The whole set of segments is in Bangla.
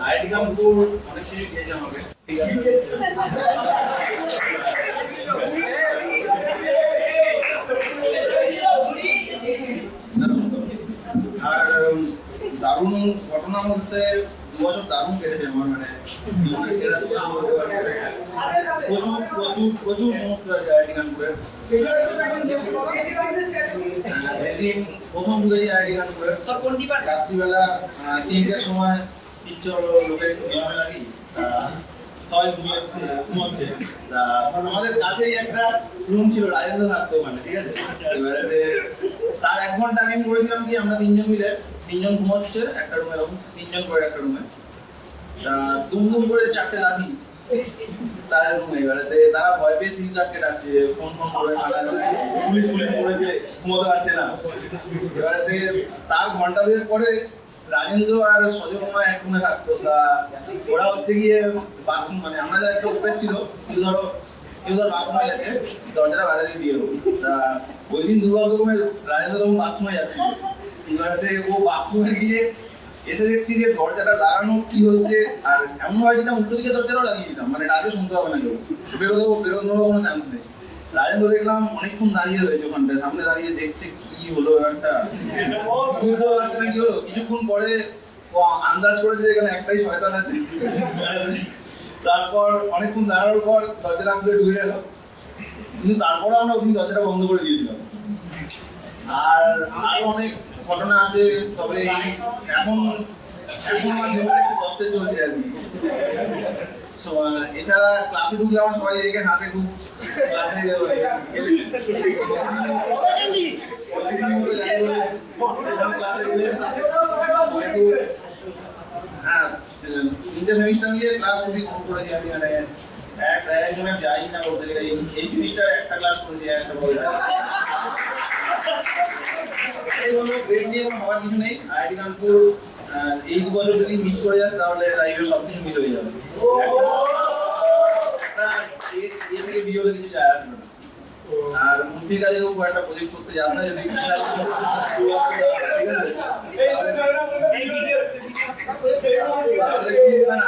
আইডি কাম তো অনেক কিছু চেঞ্জ হবে, ঠিক আছে। আর দারুণ ঘটনা বলতে 2 বছর দারুণ কেটেছে আমার, মানে প্রচুর সমস্ত আছে আইডি কাম করে। সেদিন প্রথম ঢুকেছি আইডি কাম করে রাত্রিবেলা 3টার সময় ইচ্ছে হলো লোকের নিয়মে লাগি, সবাই ঘুমোচ্ছে। আমাদের কাছেই একটা রুম ছিল, রাজেন্দ্র থাকতো ওখানে, ঠিক আছে। এবারে তার 1 ঘন্টা আগে আমি করেছিলাম কি, আমরা 3 জন মিলে 3 জন ঘুমোচ্ছে একটা রুমে, এরকম 3 জন করে একটা রুমে, দুম করে 4টে লাঠি তার রুমে। এবারে তারা ভয় পেয়ে সিজারকে ডাকছে, ফোন করে পুলিশ করেছে, ঘুমোতে পারছে না। এবারে তার ঘন্টা 2 পরে রাজেন্দ্র আর সজমা এক রুমে থাকতো। ওরা হচ্ছে গিয়ে বাথরুম, মানে আমাদের একটা অভ্যাস ছিল, কেউ ধর বাথরুমে গেছে, দরজাটা বাইরে দিয়ে দেবো। ওই দিন দুর্ভাগ্যক্রমে রাজেন্দ্র তখন বাথরুমে যাচ্ছিল। এবারে ও বাথরুমে গিয়ে এসে দেখছি যে দরজাটা লাগানো কি হচ্ছে, আর এমন হয় যেটা উল্টো দিকে দরজাটাও লাগিয়ে দিতাম, মানে ডাকে শুনতে হবে না কেউ, বেরোনোর কোনো চান্স নেই। রাজেন্দ্র দেখলাম অনেকক্ষণ দাঁড়িয়ে রয়েছে ওখানটায়, সামনে দাঁড়িয়ে দেখছে কি হলো ব্যাপারটা, বুঝতে পারছে না কি হলো। কিছুক্ষণ পরে আন্দাজ করেছে এখানে একটাই শয়তান আছে। তারপর অনেকক্ষণ দাঁড়ানোর পর দরজাটা খুলে ঢুকে গেল, কিন্তু তারপরে আমরা ওখানে দরজাটা বন্ধ করে দিয়েছিলাম। আর আরো অনেক ঘটনা আছে, তবে এখন আমার জীবনে একটু কষ্টে চলছে আর কি। এছাড়া ক্লাসে ঢুকলে আমার সবাই এদিকে হাতে খুব ক্লাসে হ্যাঁ 3টে সেমিস্টার নিয়ে ক্লাস খুবই কম করেছি আমি, মানে একজনে যাই না বলতে গেলে। এই সেমিস্টারে একটা ক্লাস করেছি, একটা বলে গ্রেড নিয়ে হওয়ার কিছু নেই। আইআইটি কানপুর এই 2 বছর যদি মিস করে যায় তাহলে লাইফে সবকিছু মিস হয়ে যাবে। এর থেকে বিয়ে হলে কিছু যায় আসবে না। আর মূর্তির কাজেও একটা প্রজেক্ট করতে যান না, যদি ঠিক আছে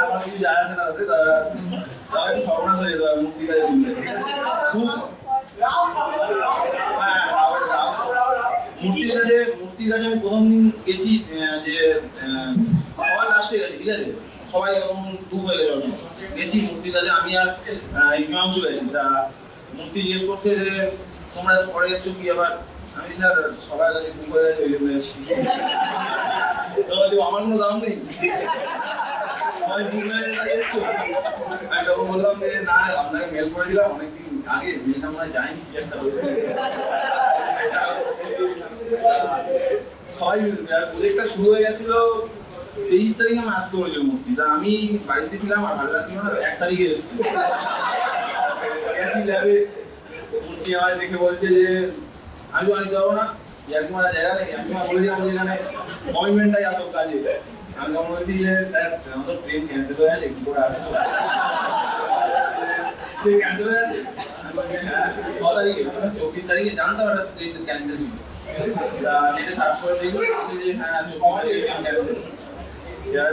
আমার কিছু যায় আসে না, তাহলে একটু সর্বনাশ হয়ে যেতে হবে মূর্তির কাজে তুললে। মূর্তির কাছে আমি প্রথম দিন গেছি, যে সবাই লাস্টে গেছি, ঠিক আছে, সবাই এরকম গ্রুপ হয়ে গেল গেছি মূর্তির কাছে। আমি আর হিমাংশু গেছি। তা মূর্তি জিজ্ঞেস করছে যে তোমরা পরে এসছো কি আবার? আমি স্যার সবাই কাছে গ্রুপ হয়ে গেছে, ওই জন্য এসছি। আমার কোনো দাম নেই, সবাই গ্রুপ হয়ে এসছো। আমি তখন বললাম যে না, আপনাকে মেল করে দিলাম অনেকদিন আগে, মেলটা আমরা যাইনি, কি একটা সবাই প্রজেক্টটা শুরু হয়ে গেছিল 23 তারিখে আমি আসতে বলেছিল মূর্তি। তা আমি বাড়িতে ছিলাম আর ভালো লাগছিল না, 1 তারিখে এসেছি। ল্যাবে মূর্তি আমার দেখে বলছে যে আমি তো আনতে পারবো না, এরকম একটা জায়গা নেই। আমি বলেছিলাম যে এখানে কমিটমেন্টটাই আসল কাজে। আমি তখন বলছি যে স্যার আমাদের ট্রেন ক্যান্সেল হয়ে আছে, একটু করে আসতে ক্যান্সেল হয়ে আছে। 6 তারিখে 24 তারিখে জানতাম একটা ট্রেন ক্যান্সেল ছিল। নেটে সার্চ করে দেখলো যে হ্যাঁ 24 তারিখে ক্যান্সেল।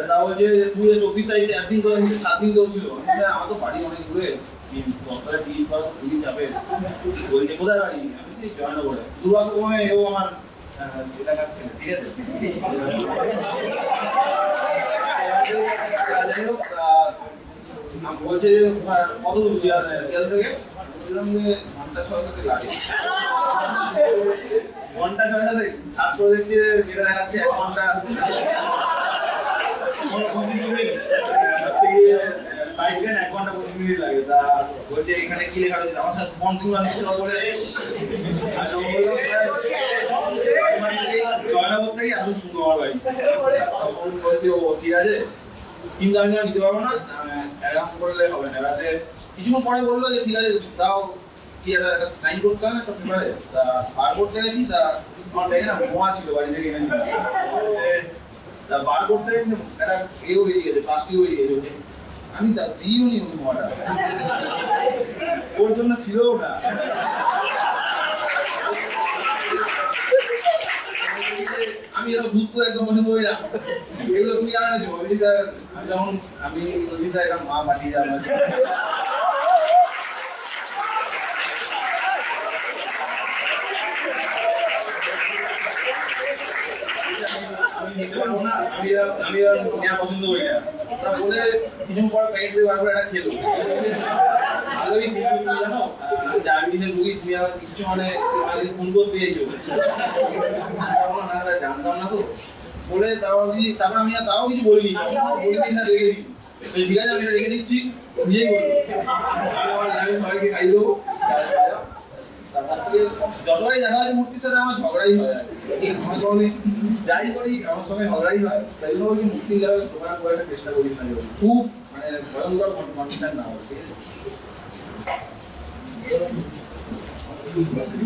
তা বলছে তুই 24 তারিখে একদিন করে 7 দিন করছিল। আমার তো বাড়ি অনেক দূরে, 10টায় 30 বার খুবই চাপে। বলছে কোথায় বাড়ি? আমি জয়নগরে। দুর্ভাগ্যক্রমে এও আমার এলাকার ছেলে, ঠিক আছে। যাই হোক, বলছে কত দূর শিয়াল থেকে? বললাম যে ঘন্টা 6 থেকে লাগে। ঘন্টা 6 থেকে সার্চ করে দেখছে যেটা দেখাচ্ছে 1 ঘন্টা 25 মিনিট। বাইক ট্রেন 1 ঘন্টা 25 মিনিট লাগে। তা বলছে এখানে কি লেখা রয়েছে? আমার সাথে ফোন কিংবা করে জয়নগর থেকে আসুন শুধু আমার বাড়ি। তখন বলছে ও ঠিক আছে, কিন্তু আমি নিতে পারবো না, এরকম করলে হবে না। রাতে কিছুক্ষণ পরে বললো যে ঠিক আছে দাও, কি একটা সাইন করতে হবে একটা পেপারে। তা বার করতে গেছি, তা আমার ব্যাগে না মোয়া ছিল বাড়ি থেকে এনে দিয়েছি। তা বার করতে গেছি একটা এও বেরিয়ে গেছে, প্লাস্টিকও বেরিয়ে গেছে। আমি তা দিইও নি ওই মোয়াটা, ওর জন্য ছিল ওটা। আমি এরকম দুধ করে একদম পছন্দ করি না। এগুলো তুমি জানো না অভিজিৎ স্যার, আমি অভিজিৎ স্যার একটা মা পাঠিয়ে যাবো। আমি পছন্দ করি না, ওরা বলে কিছু পর প্যাকেট দিয়ে বার করে একটা খেলো ভালোই জানো ডায়াবেটিসের রুগী তুমি আবার কিছু মানে ফোন করতে চাইছো জানতাম না তো বলে তারপর আমি তাও কিছু বলিনি, বলিনি না রেখে দিই ঠিক আছে আমি রেখে দিচ্ছি নিজেই বলবো আমি সবাইকে খাই দেবো। যতবারই দেখা হয় মূর্তির সাথে আমার ঝগড়াই হয়, আমার কোনোদিন যাই করি আমার সঙ্গে ঝগড়াই হয়, তাই জন্য ওই মূর্তি লেভেল তোমার করে একটা চেষ্টা করি না খুব মানে ভয়ঙ্কর কনফিডেন্ট না হয়। ঠিক আছে।